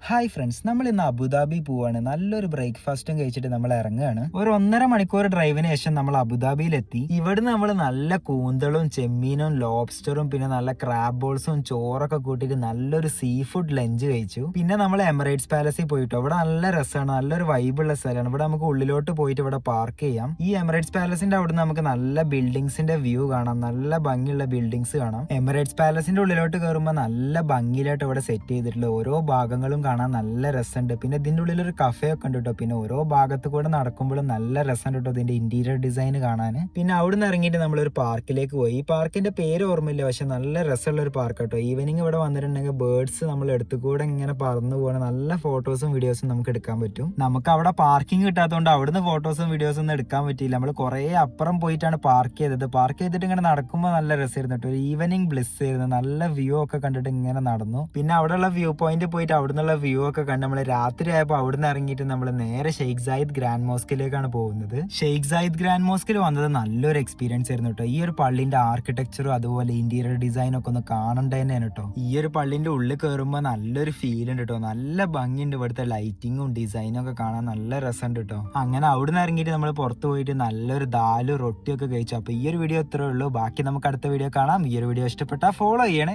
Hi friends, നമ്മൾ ഇന്ന് Abu Dhabi പോവാണ്. നല്ലൊരു ബ്രേക്ക്ഫാസ്റ്റും കഴിച്ചിട്ട് നമ്മൾ ഇറങ്ങുകയാണ്. ഒരു 1.5 മണിക്കൂർ ഡ്രൈവിന് ശേഷം നമ്മൾ അബുദാബിയിലെത്തി. ഇവിടുന്ന് നമ്മൾ നല്ല കൂന്തളും ചെമ്മീനും ലോബ്സ്റ്ററും പിന്നെ നല്ല ക്രാബ് ബോൾസും ചോറൊക്കെ കൂട്ടിയിട്ട് നല്ലൊരു സീ ഫുഡ് ലഞ്ച് കഴിച്ചു. പിന്നെ നമ്മൾ എമിറേറ്റ്സ് പാലസിൽ പോയിട്ടോ. ഇവിടെ നല്ല രസമാണ്, നല്ലൊരു വൈബുള്ള സ്ഥലമാണ്. ഇവിടെ നമുക്ക് ഉള്ളിലോട്ട് പോയിട്ട് ഇവിടെ പാർക്ക് ചെയ്യാം. ഈ എമിറേറ്റ്സ് പാലസിന്റെ അവിടെ നമുക്ക് നല്ല ബിൽഡിങ്സിന്റെ വ്യൂ കാണാം, നല്ല ഭംഗിയുള്ള ബിൽഡിങ്സ് കാണാം. എമിറേറ്റ്സ് പാലസിന്റെ ഉള്ളിലോട്ട് കയറുമ്പോൾ നല്ല ഭംഗിയിലായിട്ട് ഇവിടെ സെറ്റ് ചെയ്തിട്ടുള്ള ഓരോ ഭാഗങ്ങളും കാണാൻ നല്ല രസമുണ്ട്. പിന്നെ ഇതിന്റെ ഉള്ളിൽ ഒരു കഫേ ഒക്കെ ഉണ്ട് കേട്ടോ. പിന്നെ ഓരോ ഭാഗത്ത് കൂടെ നടക്കുമ്പോഴും നല്ല രസമുണ്ട് കേട്ടോ ഇതിന്റെ ഇന്റീരിയർ ഡിസൈൻ കാണാൻ. പിന്നെ അവിടെ നിന്ന് ഇറങ്ങിയിട്ട് നമ്മളൊരു പാർക്കിലേക്ക് പോയി. ഈ പാർക്കിന്റെ പേര് ഓർമ്മയില്ല, പക്ഷെ നല്ല രസമുള്ള ഒരു പാർക്ക് കേട്ടോ. ഈവനിങ് ഇവിടെ വന്നിട്ടുണ്ടെങ്കിൽ ബേർഡ്സ് നമ്മൾ എടുത്തുകൂടെ ഇങ്ങനെ പറന്നു പോകണ നല്ല ഫോട്ടോസും വീഡിയോസും നമുക്ക് എടുക്കാൻ പറ്റും. നമുക്ക് അവിടെ പാർക്കിംഗ് കിട്ടാത്തതുകൊണ്ട് അവിടുന്ന് ഫോട്ടോസും വീഡിയോസും ഒന്നും എടുക്കാൻ പറ്റിയില്ല. നമ്മൾ കുറെ അപ്പുറം പോയിട്ടാണ് പാർക്ക് ചെയ്തത്. പാർക്ക് ചെയ്തിട്ട് ഇങ്ങനെ നടക്കുമ്പോൾ നല്ല രസമായിരുന്നു കേട്ടോ. ഒരു ഈവനിങ് ബ്ലിസ് ആയിരുന്നു, നല്ല വ്യൂ ഒക്കെ കണ്ടിട്ട് ഇങ്ങനെ നടന്നു. പിന്നെ അവിടെയുള്ള വ്യൂ പോയിന്റ് പോയിട്ട് അവിടുന്നുള്ള വ്യൂ ഒക്കെ കണ്ട് നമ്മൾ രാത്രി ആയപ്പോൾ അവിടുന്ന് ഇറങ്ങിയിട്ട് നമ്മൾ നേരെ ഷെയ്ഖ് സായിദ് ഗ്രാൻഡ് മോസ്കിലേക്കാണ് പോകുന്നത്. ഷെയ്ഖ് സായിദ് ഗ്രാൻഡ് മോസ്കിൽ വന്നത് നല്ലൊരു എക്സ്പീരിയൻസ് ആയിരുന്നു കേട്ടോ. ഈ ഒരു പള്ളിന്റെ ആർക്കിടെക്ചറും അതുപോലെ ഇന്റീരിയർ ഡിസൈനും ഒക്കെ ഒന്ന് കാണേണ്ട തന്നെയാണ് കേട്ടോ. ഈ ഒരു പള്ളിന്റെ ഉള്ളിൽ കയറുമ്പോൾ നല്ലൊരു ഫീൽ ഉണ്ട് കേട്ടോ. നല്ല ഭംഗിയുണ്ട്, ഇവിടുത്തെ ലൈറ്റിങ്ങും ഡിസൈനും ഒക്കെ കാണാൻ നല്ല രസമുണ്ട് കേട്ടോ. അങ്ങനെ അവിടുന്ന് ഇറങ്ങിയിട്ട് നമ്മൾ പുറത്ത് പോയിട്ട് നല്ലൊരു ദാലും റൊട്ടിയൊക്കെ കഴിച്ചു. അപ്പൊ ഈ ഒരു വീഡിയോ ഇത്രേ ഉള്ളൂ. ബാക്കി നമുക്ക് അടുത്ത വീഡിയോ കാണാം. ഈ ഒരു വീഡിയോ ഇഷ്ടപ്പെട്ടാൽ ഫോളോ ചെയ്യണേ.